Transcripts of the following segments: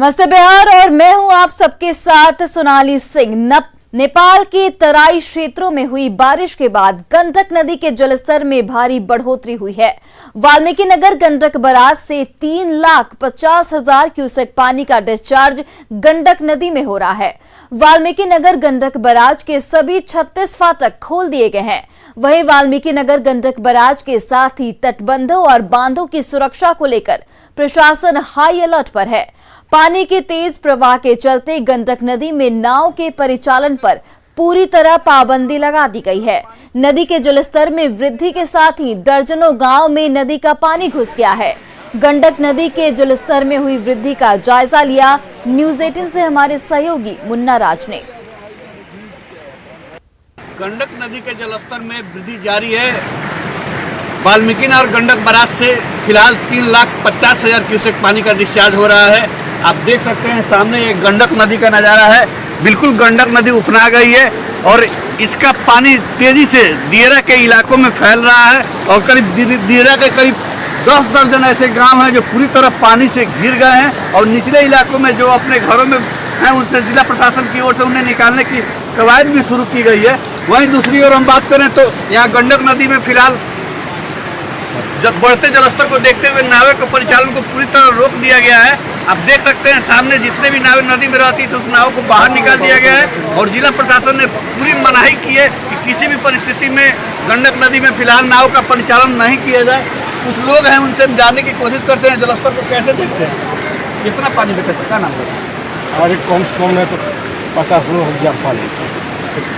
नमस्ते बिहार और मैं हूं आप सबके साथ सोनाली सिंह। नेपाल के तराई क्षेत्रों में हुई बारिश के बाद गंडक नदी के जलस्तर में भारी बढ़ोतरी हुई है। वाल्मीकि नगर गंडक बराज से 3,50,000 क्यूसेक पानी का डिस्चार्ज गंडक नदी में हो रहा है। वाल्मीकि नगर गंडक बराज के सभी 36 फाटक खोल दिए गए हैं। वहीं वाल्मीकि नगर गंडक बराज के साथ ही तटबंधों और बांधों की सुरक्षा को लेकर प्रशासन हाई अलर्ट पर है। पानी के तेज प्रवाह के चलते गंडक नदी में नाव के परिचालन पर पूरी तरह पाबंदी लगा दी गई है। नदी के जलस्तर में वृद्धि के साथ ही दर्जनों गांव में नदी का पानी घुस गया है। गंडक नदी के जलस्तर में हुई वृद्धि का जायजा लिया न्यूज 18 से हमारे सहयोगी मुन्ना राज ने। गंडक नदी के जलस्तर में वृद्धि जारी है। वाल्मीकि नगर गंडक बराज से फिलहाल 3,50,000 क्यूसेक पानी का डिस्चार्ज हो रहा है। आप देख सकते हैं सामने एक गंडक नदी का नज़ारा है। बिल्कुल गंडक नदी उफना गई है और इसका पानी तेजी से दियरा के इलाकों में फैल रहा है और करीब दियरा के करीब 10 दर्जन ऐसे गांव हैं जो पूरी तरह पानी से घिर गए हैं और निचले इलाकों में जो अपने घरों में हैं उनसे जिला प्रशासन की ओर से उन्हें निकालने की कवायद भी शुरू की गई है। वहीं दूसरी ओर हम बात करें तो यहाँ गंडक नदी में फिलहाल जब बढ़ते जलस्तर को देखते हुए नावे के परिचालन को पूरी तरह रोक दिया गया है। आप देख सकते हैं सामने जितने भी नावें नदी में रहती थी उस नाव को बाहर निकाल दिया गया है और जिला प्रशासन ने पूरी मनाही की है कि किसी भी परिस्थिति में गंडक नदी में फिलहाल नाव का परिचालन नहीं किया जाए। कुछ लोग हैं उनसे जानने की कोशिश करते हैं जलस्तर को कैसे देखते हैं, कितना पानी बचा सकता नाम हमारे कम से कम है तो 50,000 पानी।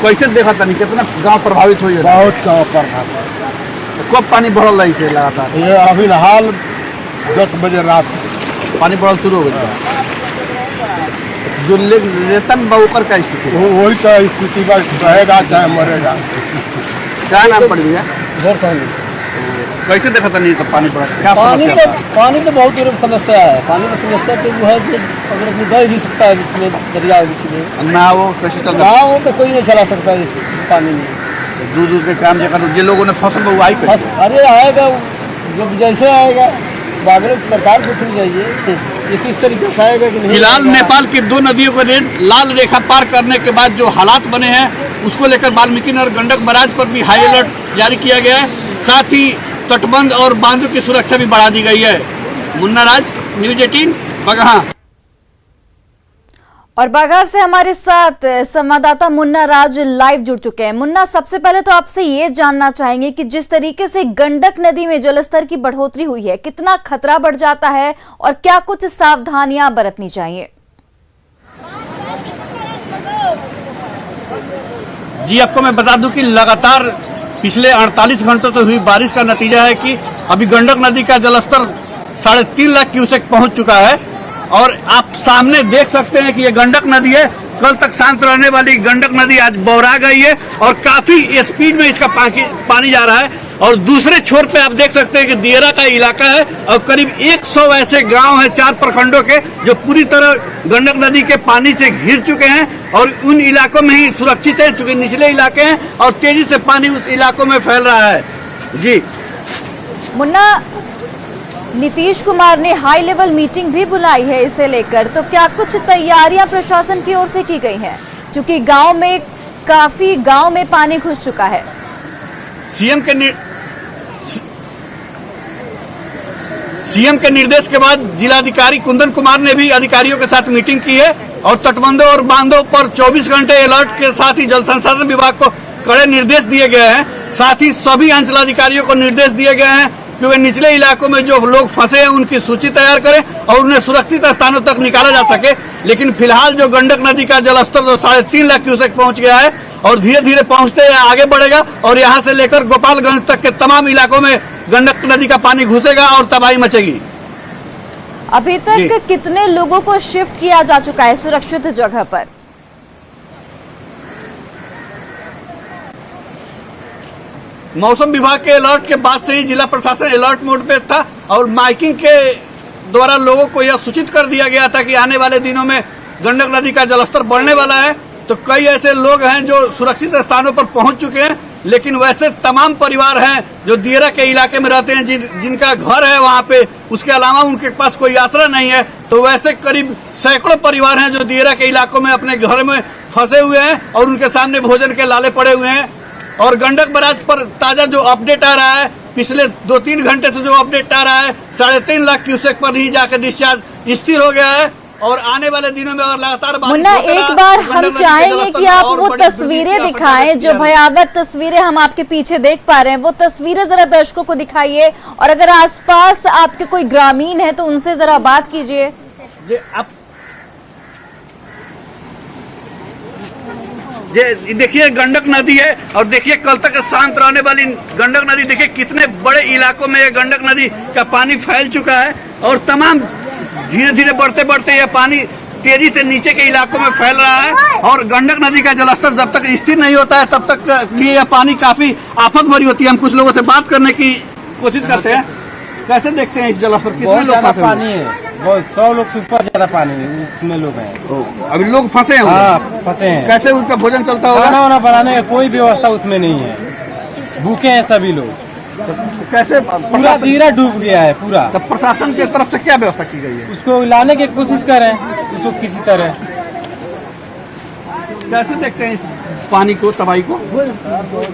कैसे देखा था कितना गाँव प्रभावित हुई है? बहुत गाँव प्रभावित। तो कब पानी बढ़ल रही है लगातार? ये अभी हाल 10 बजे रात पानी बढ़ल शुरू हो गया। जो रेतन बहुकर का स्थिति वही का स्थिति बस रहेगा चाहे मरेगा। क्या नाम पड़ गया? कैसे देखा था नहीं तो पानी बढ़ा? क्या पानी तो बहुत बड़ी समस्या है। पानी की समस्या तो वो है कि अगर मुद्दा भी सकता है बीच में दरिया के बीच में ना वो कैसे चल रहा वो तो कोई नहीं चला सकता इस पानी में। दूर दूर के काम जगह जिन लोगों ने फसल बुआई कर अरे आएगा जब जैसे आएगा बागरे सरकार को थी जाइए ये किस तरीके से आएगा कि नहीं। फिलहाल नेपाल की 2 नदियों को लाल रेखा पार करने के बाद जो हालात बने हैं उसको लेकर वाल्मीकि नगर गंडक बराज पर भी हाई अलर्ट जारी किया गया है। साथ ही तटबंध और बांधों की सुरक्षा भी बढ़ा दी गई है। मुन्ना राज, न्यूज 18 बगहा। और बाघा से हमारे साथ संवाददाता मुन्ना राज लाइव जुड़ चुके हैं। मुन्ना, सबसे पहले तो आपसे ये जानना चाहेंगे कि जिस तरीके से गंडक नदी में जलस्तर की बढ़ोतरी हुई है, कितना खतरा बढ़ जाता है और क्या कुछ सावधानियां बरतनी चाहिए? जी, आपको मैं बता दूं कि लगातार पिछले 48 घंटों से हुई बारिश का नतीजा है कि अभी गंडक नदी का जलस्तर 3.5 लाख क्यूसेक पहुंच चुका है और आप सामने देख सकते हैं कि ये गंडक नदी है। कल तक शांत रहने वाली गंडक नदी आज बौरा गई है और काफी स्पीड में इसका पानी जा रहा है। और दूसरे छोर पे आप देख सकते हैं कि दियरा का इलाका है और करीब 100 ऐसे गांव हैं 4 प्रखंडों के जो पूरी तरह गंडक नदी के पानी से घिर चुके हैं और उन इलाकों में ही सुरक्षित है चूंकि निचले इलाके हैं और तेजी से पानी उस इलाकों में फैल रहा है। जी मुन्ना, नीतीश कुमार ने हाई लेवल मीटिंग भी बुलाई है इसे लेकर, तो क्या कुछ तैयारियां प्रशासन की ओर से की गई हैं? क्योंकि काफी गांव में पानी घुस चुका है। सीएम के निर्देश के बाद जिलाधिकारी कुंदन कुमार ने भी अधिकारियों के साथ मीटिंग की है और तटबंधों और बांधों पर 24 घंटे अलर्ट के साथ ही जल संसाधन विभाग को कड़े निर्देश दिए गए हैं। साथ ही सभी अंचलाधिकारियों को निर्देश दिए गए हैं कि वे निचले इलाकों में जो लोग फंसे हैं उनकी सूची तैयार करें और उन्हें सुरक्षित स्थानों तक निकाला जा सके। लेकिन फिलहाल जो गंडक नदी का जलस्तर 3.5 लाख क्यूसेक पहुंच गया है और धीरे धीरे पहुंचते आगे बढ़ेगा और यहां से लेकर गोपालगंज तक के तमाम इलाकों में गंडक नदी का पानी घुसेगा और तबाही मचेगी। अभी तक कितने लोगों को शिफ्ट किया जा चुका है सुरक्षित जगह पर? मौसम विभाग के अलर्ट के बाद से ही जिला प्रशासन अलर्ट मोड पे था और माइकिंग के द्वारा लोगों को यह सूचित कर दिया गया था कि आने वाले दिनों में गंडक नदी का जलस्तर बढ़ने वाला है तो कई ऐसे लोग हैं जो सुरक्षित स्थानों पर पहुंच चुके हैं, लेकिन वैसे तमाम परिवार हैं जो दियरा के इलाके में रहते हैं, जिनका घर है वहां पे, उसके अलावा उनके पास कोई आश्रय नहीं है। तो वैसे करीब सैकड़ों परिवार हैं जो दियरा के इलाकों में अपने घर में फंसे हुए हैं और उनके सामने भोजन के लाले पड़े हुए हैं। और गंडक बराज पर ताजा जो अपडेट आ रहा है, पिछले 2-3 घंटे से जो अपडेट आ रहा है, 3.5 लाख क्यूसेक पर ही जाकर डिस्चार्ज स्थिर हो गया है। और आने वाले दिनों में अगर लगातार मुन्ना, एक बार हम चाहेंगे कि आप वो तस्वीरें दिखाएं, जो भयावह तस्वीरें हम आपके पीछे देख पा रहे हैं, वो तस्वीरें जरा दर्शकों को दिखाइए। और अगर आसपास आपके कोई ग्रामीण है तो उनसे जरा बात कीजिए। ये देखिए गंडक नदी है, और देखिए कल तक शांत रहने वाली गंडक नदी, देखिए कितने बड़े इलाकों में ये गंडक नदी का पानी फैल चुका है। और तमाम धीरे धीरे बढ़ते बढ़ते यह पानी तेजी से नीचे के इलाकों में फैल रहा है। और गंडक नदी का जलस्तर जब तक स्थिर नहीं होता है तब तक लिए यह पानी काफी आफत भरी होती है। हम कुछ लोगों से बात करने की कोशिश करते हैं। कैसे देखते हैं इस जलस्तर? कितने लोग फंसे पानी है? बहुत 100 लोग से ऊपर ज्यादा पानी है, उसमें लोग हैं। अभी लोग फंसे हैं? हाँ, फंसे हैं। कैसे उनका भोजन चलता होगा? खाना वाना बनाने का कोई व्यवस्था उसमें नहीं है, भूखे हैं सभी लोग। तो कैसे पूरा दियरा डूब गया है पूरा। तो प्रशासन की तरफ से क्या व्यवस्था की गई है? उसको लाने की कोशिश करें उसको किसी तरह। कैसे देखते हैं इस पानी को, तबाही को? बहुत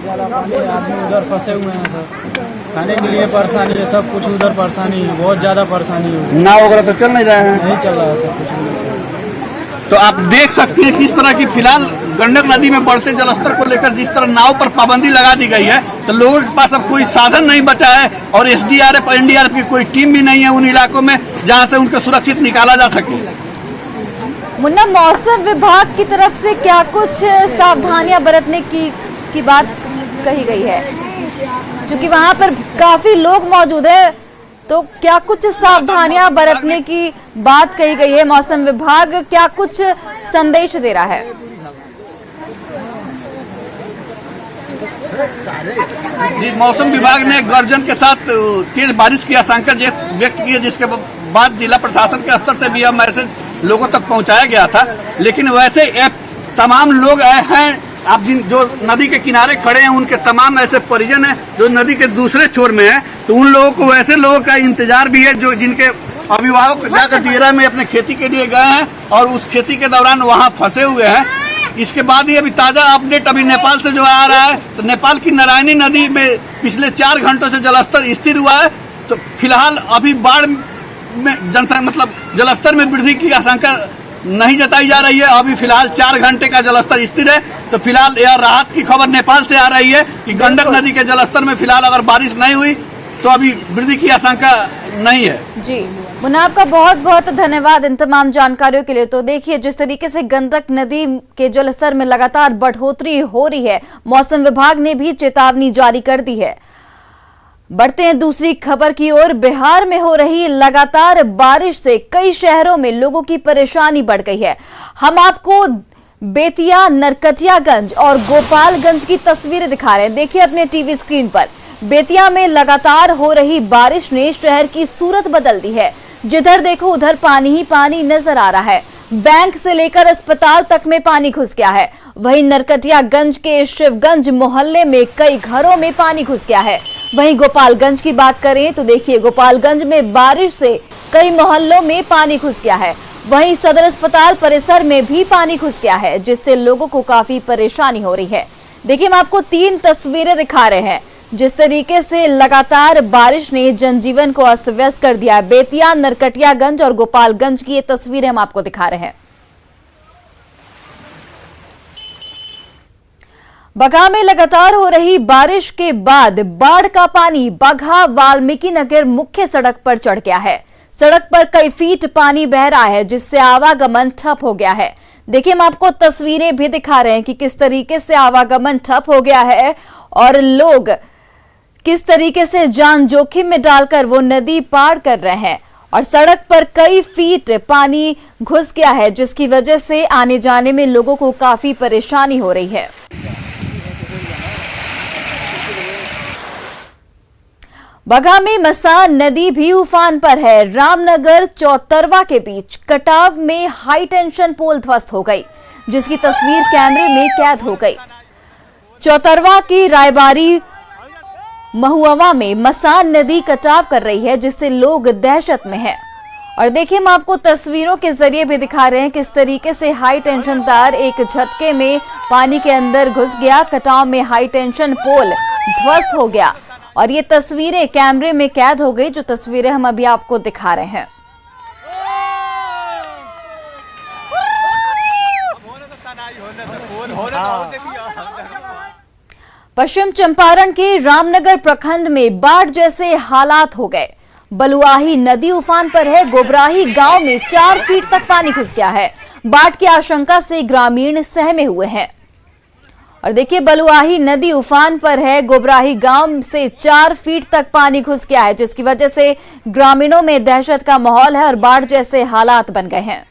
ज्यादा पानी है, आदमी उधर फंसे हुए हैं, सब खाने के लिए परेशानी है, सब कुछ उधर परेशानी है, बहुत ज्यादा परेशानी है। नाव वगैरह तो चल नहीं रहे हैं? नहीं चल रहा है, सब कुछ नहीं चल रहा। तो आप देख सकते हैं किस तरह की फिलहाल गंडक नदी में बढ़ते जलस्तर को लेकर जिस तरह नाव पर पाबंदी लगा दी गई है, तो लोगों के पास अब कोई साधन नहीं बचा है। और एसडीआरएफ और एनडीआरएफ की कोई टीम भी नहीं है उन इलाकों में जहां से उनको सुरक्षित निकाला जा सके। मुन्ना, मौसम विभाग की तरफ से क्या कुछ सावधानियां बरतने की बात कही गई है? क्योंकि वहां पर काफी लोग मौजूद है, तो क्या कुछ सावधानियां बरतने की बात कही गई है? मौसम विभाग क्या कुछ संदेश दे रहा है? जी, मौसम विभाग ने गर्जन के साथ तेज बारिश की आशंका व्यक्त की है, जिसके बाद जिला प्रशासन के स्तर से भी यह मैसेज लोगों तक पहुंचाया गया था। लेकिन वैसे तमाम लोग हैं, आप जो नदी के किनारे खड़े हैं, उनके तमाम ऐसे परिजन हैं जो नदी के दूसरे छोर में हैं, तो उन लोगों को वैसे लोगों का इंतजार भी है जो जिनके अभिभावक जाकर दियरा में अपने खेती के लिए गए हैं और उस खेती के दौरान वहां फंसे हुए हैं। इसके बाद ही अभी ताजा अपडेट अभी नेपाल से जो आ रहा है, तो नेपाल की नारायणी नदी में पिछले 4 घंटों से जलस्तर स्थिर हुआ है। तो फिलहाल अभी बाढ़ में जलस्तर में वृद्धि की आशंका नहीं जताई जा रही है। अभी फिलहाल 4 घंटे का जलस्तर स्थिर है। तो फिलहाल यह राहत की खबर नेपाल से आ रही है कि गंडक नदी के जलस्तर में फिलहाल अगर बारिश नहीं हुई तो अभी वृद्धि की आशंका नहीं है। जी मुन्ना, आपका बहुत बहुत धन्यवाद इन तमाम जानकारियों के लिए। तो देखिए, जिस तरीके से गंडक नदी के जलस्तर में लगातार बढ़ोतरी हो रही है, मौसम विभाग ने भी चेतावनी जारी कर दी है। बढ़ते हैं दूसरी खबर की ओर। बिहार में हो रही लगातार बारिश से कई शहरों में लोगों की परेशानी बढ़ गई है। हम आपको बेतिया, नरकटियागंज और गोपालगंज की तस्वीरें दिखा रहे हैं। देखिए अपने टीवी स्क्रीन पर, बेतिया में लगातार हो रही बारिश ने शहर की सूरत बदल दी है। जिधर देखो उधर पानी ही पानी नजर आ रहा है। बैंक से लेकर अस्पताल तक में पानी घुस गया है। वहीं नरकटियागंज के शिवगंज मोहल्ले में कई घरों में पानी घुस गया है। वहीं गोपालगंज की बात करें तो देखिए, गोपालगंज में बारिश से कई मोहल्लों में पानी घुस गया है। वहीं सदर अस्पताल परिसर में भी पानी घुस गया है, जिससे लोगों को काफी परेशानी हो रही है। देखिए, हम आपको 3 तस्वीरें दिखा रहे हैं। जिस तरीके से लगातार बारिश ने जनजीवन को अस्त व्यस्त कर दिया है। बेतिया, नरकटियागंज और गोपालगंज की ये तस्वीरें हम आपको दिखा रहे हैं। बगहा में लगातार हो रही बारिश के बाद बाढ़ का पानी बगहा वाल्मीकि नगर मुख्य सड़क पर चढ़ गया है। सड़क पर कई फीट पानी बह रहा है, जिससे आवागमन ठप हो गया है। देखिए, हम आपको तस्वीरें भी दिखा रहे हैं कि किस तरीके से आवागमन ठप हो गया है और लोग किस तरीके से जान जोखिम में डालकर वो नदी पार कर रहे हैं। और सड़क पर कई फीट पानी घुस गया है, जिसकी वजह से आने जाने में लोगों को काफी परेशानी हो रही है। बगहा में मसान नदी भी उफान पर है। रामनगर चौतरवा के बीच कटाव में हाई टेंशन पोल ध्वस्त हो गई। जिसकी तस्वीर कैमरे में कैद हो गई। चौतरवा की रायबारी महुआ में मसान नदी कटाव कर रही है, जिससे लोग दहशत में हैं। और देखिए, हम आपको तस्वीरों के जरिए भी दिखा रहे हैं किस तरीके से हाई टेंशन तार एक झटके में पानी के अंदर घुस गया। कटाव में हाई टेंशन पोल ध्वस्त हो गया और ये तस्वीरें कैमरे में कैद हो गई, जो तस्वीरें हम अभी आपको दिखा रहे हैं। पश्चिम चंपारण के रामनगर प्रखंड में बाढ़ जैसे हालात हो गए। बलुआही नदी उफान पर है। गोबराही गांव में 4 फीट तक पानी घुस गया है। बाढ़ की आशंका से ग्रामीण सहमे हुए हैं। और देखिए, बलुआही नदी उफान पर है। गोबराही गांव से 4 फीट तक पानी घुस गया है, जिसकी वजह से ग्रामीणों में दहशत का माहौल है और बाढ़ जैसे हालात बन गए हैं।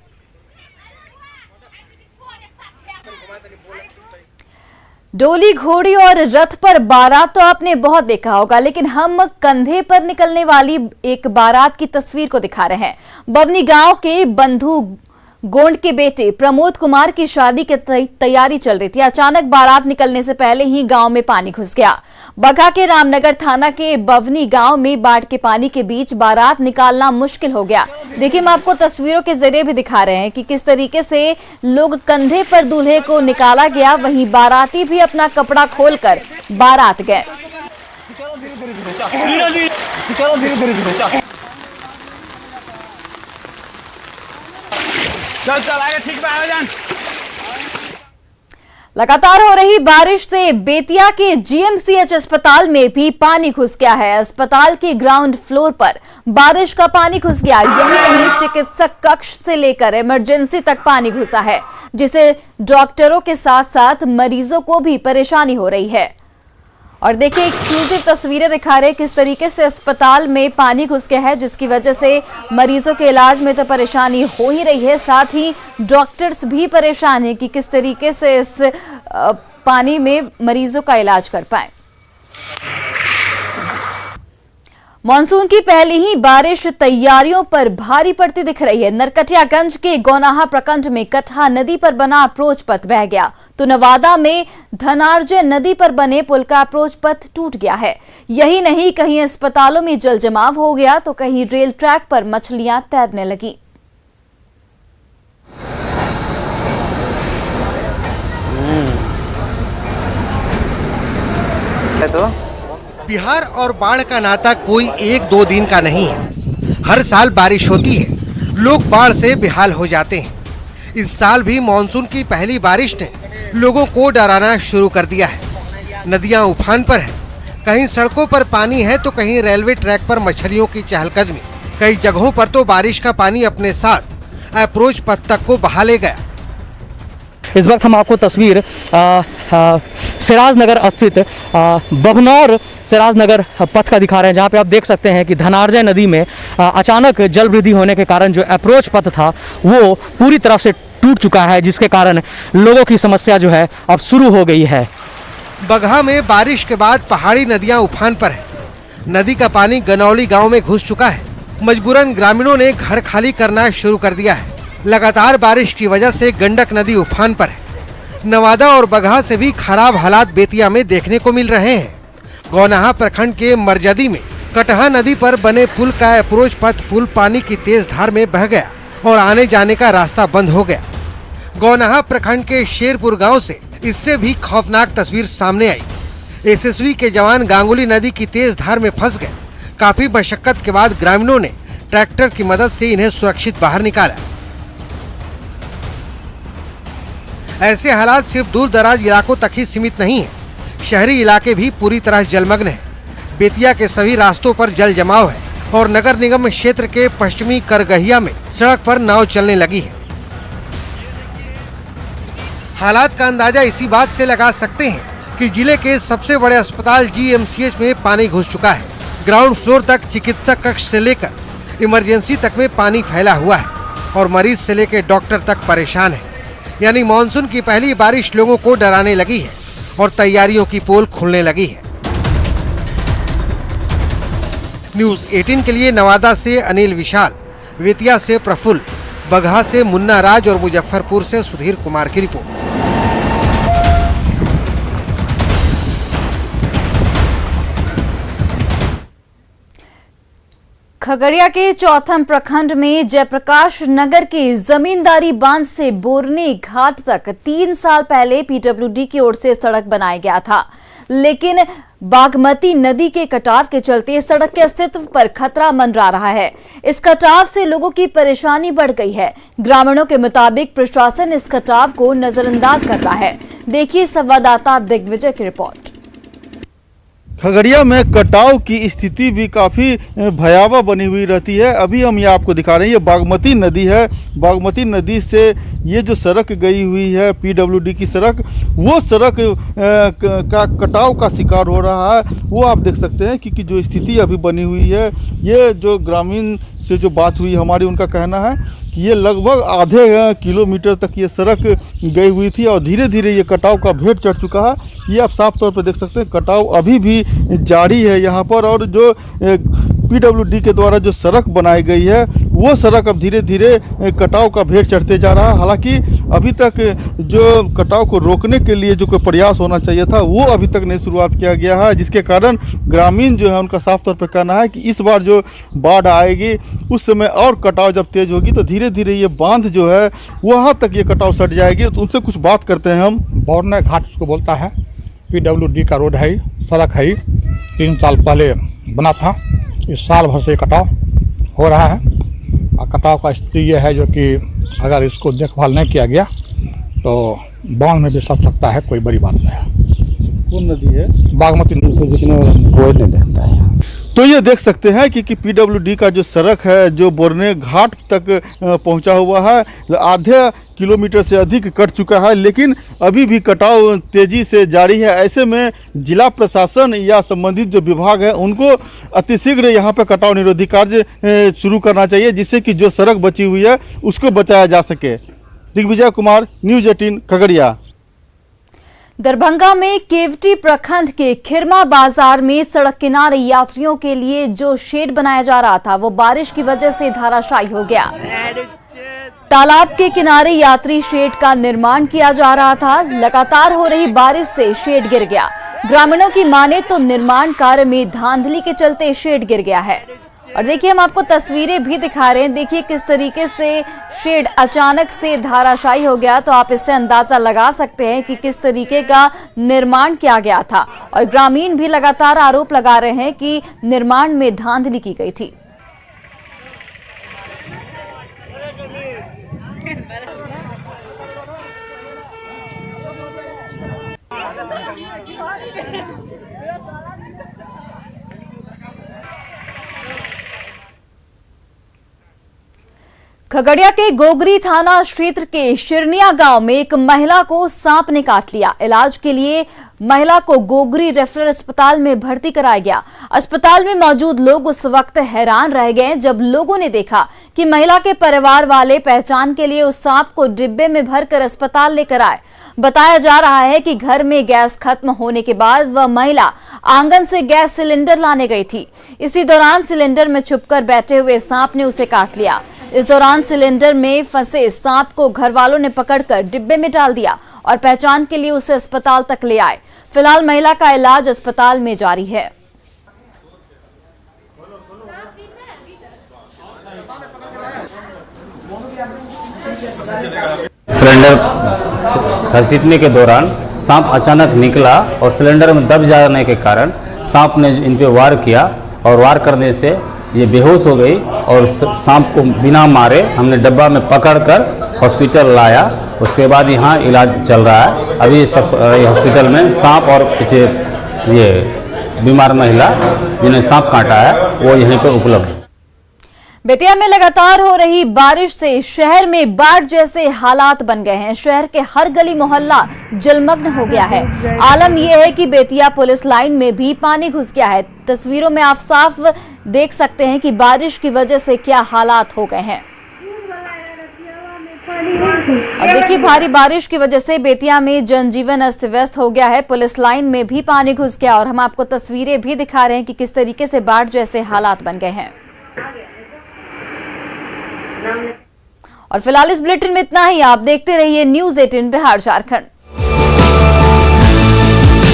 डोली, घोड़ी और रथ पर बारात तो आपने बहुत देखा होगा, लेकिन हम कंधे पर निकलने वाली एक बारात की तस्वीर को दिखा रहे हैं। बवनी गांव के बंधु गोंड के बेटे प्रमोद कुमार की शादी की तैयारी चल रही थी। अचानक बारात निकलने से पहले ही गांव में पानी घुस गया। बघा के रामनगर थाना के बवनी गांव में बाढ़ के पानी के बीच बारात निकालना मुश्किल हो गया। देखिए, हम आपको तस्वीरों के जरिए भी दिखा रहे हैं कि किस तरीके से लोग कंधे पर दूल्हे को निकाला गया, वहीं बाराती भी अपना कपड़ा खोलकर बारात गए। लगातार हो रही बारिश से बेतिया के जीएमसीएच अस्पताल में भी पानी घुस गया है। अस्पताल के ग्राउंड फ्लोर पर बारिश का पानी घुस गया। यही नहीं, चिकित्सक कक्ष से लेकर इमरजेंसी तक पानी घुसा है, जिससे डॉक्टरों के साथ साथ मरीजों को भी परेशानी हो रही है। और देखिए, एक्सक्लूसिव तस्वीरें दिखा रहे किस तरीके से अस्पताल में पानी घुस गया है, जिसकी वजह से मरीजों के इलाज में तो परेशानी हो ही रही है, साथ ही डॉक्टर्स भी परेशान हैं कि किस तरीके से इस पानी में मरीजों का इलाज कर पाए। मानसून की पहली ही बारिश तैयारियों पर भारी पड़ती दिख रही है। नरकटियागंज के गौनाहा प्रखंड में कटहा नदी पर बना अप्रोच पथ बह गया, तो नवादा में धनार्जय नदी पर बने पुल का अप्रोच पथ टूट गया है। यही नहीं, कहीं अस्पतालों में जल जमाव हो गया, तो कहीं रेल ट्रैक पर मछलियां तैरने लगी। बिहार और बाढ़ का नाता कोई 1-2 दिन का नहीं है। हर साल बारिश होती है, लोग बाढ़ से बेहाल हो जाते हैं। इस साल भी मानसून की पहली बारिश ने लोगों को डराना शुरू कर दिया है। नदियां उफान पर है, कहीं सड़कों पर पानी है तो कहीं रेलवे ट्रैक पर मछलियों की चहलकदमी। कई जगहों पर तो बारिश का पानी अपने साथ अप्रोच पथ तक को बहा ले गया। इस वक्त हम आपको तस्वीर सिराजनगर स्थित बभनौर सिराजनगर पथ का दिखा रहे हैं, जहां पे आप देख सकते हैं कि धनार्जय नदी में अचानक जल वृद्धि होने के कारण जो अप्रोच पथ था वो पूरी तरह से टूट चुका है, जिसके कारण लोगों की समस्या जो है अब शुरू हो गई है। बगहा में बारिश के बाद पहाड़ी नदियां उफान पर है। नदी का पानी गनौली गांव में घुस चुका है। मजबूरन ग्रामीणों ने घर खाली करना शुरू कर दिया है। लगातार बारिश की वजह से गंडक नदी उफान पर है। नवादा और बगहा से भी खराब हालात बेतिया में देखने को मिल रहे हैं। गौनाहा प्रखंड के मरजदी में कटहा नदी पर बने पुल का अप्रोच पथ पुल पानी की तेज धार में बह गया और आने जाने का रास्ता बंद हो गया। गौनाहा प्रखंड के शेरपुर गांव से इससे भी खौफनाक तस्वीर सामने आई। एसएसबी के जवान गांगुली नदी की तेज धार में फंस गए। काफी मशक्कत के बाद ग्रामीणों ने ट्रैक्टर की मदद से इन्हें सुरक्षित बाहर निकाला। ऐसे हालात सिर्फ दूर दराज इलाकों तक ही सीमित नहीं है, शहरी इलाके भी पूरी तरह जलमग्न है। बेतिया के सभी रास्तों पर जल जमाव है और नगर निगम क्षेत्र के पश्चिमी करगहिया में सड़क पर नाव चलने लगी है। हालात का अंदाजा इसी बात से लगा सकते हैं कि जिले के सबसे बड़े अस्पताल जीएमसीएच में पानी घुस चुका है। ग्राउंड फ्लोर तक चिकित्सक कक्ष से लेकर इमरजेंसी तक में पानी फैला हुआ है और मरीज से लेकर डॉक्टर तक परेशान है। यानी मानसून की पहली बारिश लोगों को डराने लगी है और तैयारियों की पोल खुलने लगी है। न्यूज़ 18 के लिए नवादा से अनिल विशाल, बेतिया से प्रफुल्ल, बगहा से मुन्ना राज और मुजफ्फरपुर से सुधीर कुमार की रिपोर्ट। खगड़िया के चौथम प्रखंड में जयप्रकाश नगर के जमींदारी बांध से बोरनी घाट तक 3 साल पहले पीडब्ल्यूडी की ओर से सड़क बनाया गया था, लेकिन बागमती नदी के कटाव के चलते सड़क के अस्तित्व पर खतरा मंडरा रहा है। इस कटाव से लोगों की परेशानी बढ़ गई है। ग्रामीणों के मुताबिक प्रशासन इस कटाव को नजरअंदाज कर रहा है। देखिए संवाददाता दिग्विजय की रिपोर्ट। खगड़िया में कटाव की स्थिति भी काफ़ी भयावह बनी हुई रहती है। अभी हम ये आपको दिखा रहे हैं, ये बागमती नदी है। बागमती नदी से ये जो सड़क गई हुई है पीडब्ल्यूडी की सड़क, वो सड़क का कटाव का शिकार हो रहा है। वो आप देख सकते हैं कि जो स्थिति अभी बनी हुई है। ये जो ग्रामीण से जो बात हुई हमारी, उनका कहना है कि ये लगभग आधे किलोमीटर तक ये सड़क गई हुई थी और धीरे धीरे ये कटाव का भेद चढ़ चुका है। ये आप साफ तौर पर देख सकते हैं, कटाव अभी भी जारी है यहाँ पर। और जो पीडब्ल्यूडी के द्वारा जो सड़क बनाई गई है, वो सड़क अब धीरे धीरे कटाव का भेद चढ़ते जा रहा है। हालांकि अभी तक जो कटाव को रोकने के लिए जो कोई प्रयास होना चाहिए था, वो अभी तक नहीं शुरुआत किया गया है, जिसके कारण ग्रामीण जो है उनका साफ तौर पर कहना है कि इस बार जो बाढ़ आएगी उस समय और कटाव जब तेज होगी तो धीरे धीरे ये बांध जो है वहाँ तक ये कटाव सट जाएगी। तो उनसे कुछ बात करते हैं हम। बोरने घाट उसको बोलता है, पीडब्ल्यूडी का रोड है, सड़क है, 3 साल पहले बना था। इस साल भर से कटाव हो रहा है और कटाव का स्थिति ये है जो कि अगर इसको देखभाल नहीं किया गया तो बांध में भी सट सकता है। कोई बड़ी बात नहीं है। कौन नदी है? बागमती नदी को जितने कोई नहीं देखता है। तो ये देख सकते हैं कि पीडब्ल्यूडी का जो सड़क है जो बोरने घाट तक पहुंचा हुआ है, आधे किलोमीटर से अधिक कट चुका है, लेकिन अभी भी कटाव तेजी से जारी है। ऐसे में जिला प्रशासन या संबंधित जो विभाग है उनको अतिशीघ्र यहाँ पर कटाव निरोधी कार्य शुरू करना चाहिए, जिससे कि जो सड़क बची हुई है उसको बचाया जा सके। दिग्विजय कुमार, न्यूज़ 18 खगड़िया। दरभंगा में केवटी प्रखंड के खिरमा बाजार में सड़क किनारे यात्रियों के लिए जो शेड बनाया जा रहा था वो बारिश की वजह से धराशायी हो गया। तालाब के किनारे यात्री शेड का निर्माण किया जा रहा था। लगातार हो रही बारिश से शेड गिर गया। ग्रामीणों की माने तो निर्माण कार्य में धांधली के चलते शेड गिर गया है। और देखिए हम आपको तस्वीरें भी दिखा रहे हैं। देखिए किस तरीके से शेड अचानक से धाराशायी हो गया, तो आप इससे अंदाजा लगा सकते हैं कि किस तरीके का निर्माण किया गया था। और ग्रामीण भी लगातार आरोप लगा रहे हैं कि निर्माण में धांधली की गई थी। खगड़िया के गोगरी थाना क्षेत्र के शिरनिया गांव में एक महिला को सांप ने काट लिया। इलाज के लिए महिला को गोगरी रेफरल अस्पताल में भर्ती कराया गया। अस्पताल में मौजूद लोग उस वक्त हैरान रह गए जब लोगों ने देखा कि महिला के परिवार वाले पहचान के लिए उस सांप को डिब्बे में भरकर अस्पताल लेकर आए। बताया जा रहा है कि घर में गैस खत्म होने के बाद वह महिला आंगन से गैस सिलेंडर लाने गई थी। इसी दौरान सिलेंडर में छुपकर बैठे हुए सांप ने उसे काट लिया। इस दौरान सिलेंडर में फंसे सांप को घर वालों ने पकड़कर डिब्बे में डाल दिया और पहचान के लिए उसे अस्पताल तक ले आए। फिलहाल महिला का इलाज अस्पताल में जारी है। सिलेंडर घसीटने के दौरान सांप अचानक निकला और सिलेंडर में दब जाने के कारण सांप ने इन पे वार किया और वार करने से ये बेहोश हो गई और सांप को बिना मारे हमने डब्बा में पकड़कर हॉस्पिटल लाया। उसके बाद यहाँ इलाज चल रहा है। अभी इस हॉस्पिटल में सांप और पीछे ये बीमार महिला जिन्हें सांप काटा है वो यहीं पर उपलब्ध है। बेतिया में लगातार हो रही बारिश से शहर में बाढ़ जैसे हालात बन गए हैं। शहर के हर गली मोहल्ला जलमग्न हो गया है। आलम यह है कि बेतिया पुलिस लाइन में भी पानी घुस गया है। तस्वीरों में आप साफ देख सकते हैं कि बारिश की वजह से क्या हालात हो गए हैं। और देखिए भारी बारिश की वजह से बेतिया में जनजीवन अस्त व्यस्त हो गया है। पुलिस लाइन में भी पानी घुस गया और हम आपको तस्वीरें भी दिखा रहे हैं कि किस तरीके से बाढ़ जैसे हालात बन गए हैं। और फिलहाल इस बुलेटिन में इतना ही। आप देखते रहिए न्यूज़ 18 बिहार झारखंड।